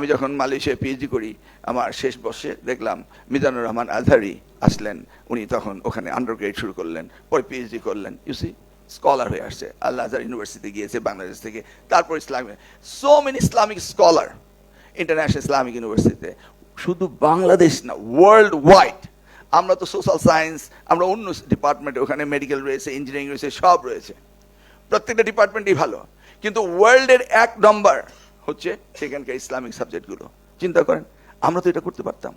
আমি যখন মালয়েশিয়ায় পিএইচডি করি, আমার শেষ বর্ষে দেখলাম মিজানুর রহমান আজহারি আসলেন। উনি তখন ওখানে আন্ডারগ্রেড শুরু করলেন, পরে পিএইচডি করলেন। ইউসি স্কলার হয়ে আসছে, আল্লাহ আজহার ইউনিভার্সিটি গিয়েছে বাংলাদেশ থেকে। তারপর Islamic, so many Islamic scholar international Islamic ইউনিভার্সিটিতে। শুধু বাংলাদেশ না, ওয়ার্ল্ড ওয়াইড। আমরা তো সোশ্যাল সায়েন্স, আমরা অন্য ডিপার্টমেন্টে, ওখানে মেডিকেল রয়েছে, ইঞ্জিনিয়ারিং রয়েছে, সব রয়েছে, প্রত্যেকটা ডিপার্টমেন্টই ভালো। কিন্তু ওয়ার্ল্ডের 1 নম্বর হচ্ছে সেখানকার ইসলামিক সাবজেক্টগুলো। চিন্তা করেন, আমরা তো এটা করতে পারতাম।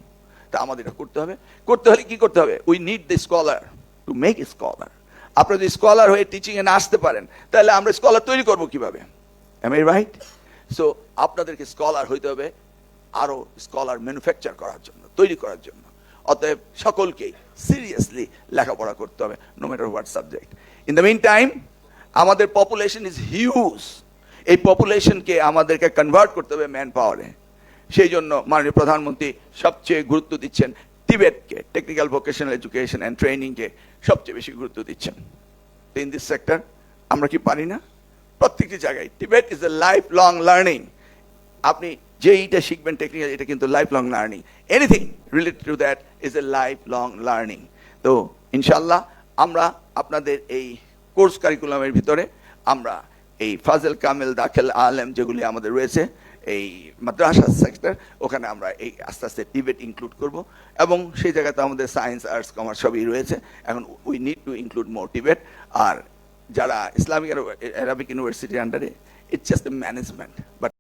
তা আমাদের এটা করতে হবে। করতে হলে কি করতে হবে? We need the scholar to make a scholar. আপনারা যদি স্কলার হয়ে টিচিংয়ে না আসতে পারেন, তাহলে আমরা স্কলার তৈরি করবো কিভাবে? Am I right? সো আপনাদেরকে স্কলার হইতে হবে, আরো স্কলার ম্যানুফ্যাকচার করার জন্য, তৈরি করার জন্য। অতএব সকলকেই সিরিয়াসলি লেখাপড়া করতে হবে, no matter what subject. In the mean time, আমাদের পপুলেশন ইজ হিউজ। এই পপুলেশনকে আমাদেরকে কনভার্ট করতে হবে ম্যান পাওয়ারে। সেই জন্য মাননীয় প্রধানমন্ত্রী সবচেয়ে গুরুত্ব দিচ্ছেন টিবেটকে, টেকনিক্যাল ভোকেশনাল এডুকেশন অ্যান্ড ট্রেনিংকে সবচেয়ে বেশি গুরুত্ব দিচ্ছেন। ইন দিস সেক্টর আমরা কি পারি না? প্রত্যেকটি জায়গায় Tibet is a life long learning. আপনি যেইটা শিখবেন টেকনিক্যাল, এটা কিন্তু life long learning. Anything related to that is a life long learning. তো ইনশাল্লাহ আমরা আপনাদের এই কোর্স কারিকুলামের ভিতরে আমরা এই ফাজল কামেল দাখিল আলেম যেগুলি আমাদের রয়েছে, এই মাদ্রাসা সেক্টর, ওখানে আমরা এই আস্তে আস্তে টিবেট ইনক্লুড করব। এবং সেই জায়গাতে আমাদের সায়েন্স, আর্টস, কমার্স সবই রয়েছে। এখন we need to include more Tibet. আর যারা ইসলামিক অ্যারাবিক ইউনিভার্সিটির আন্ডারে, it's just a management, but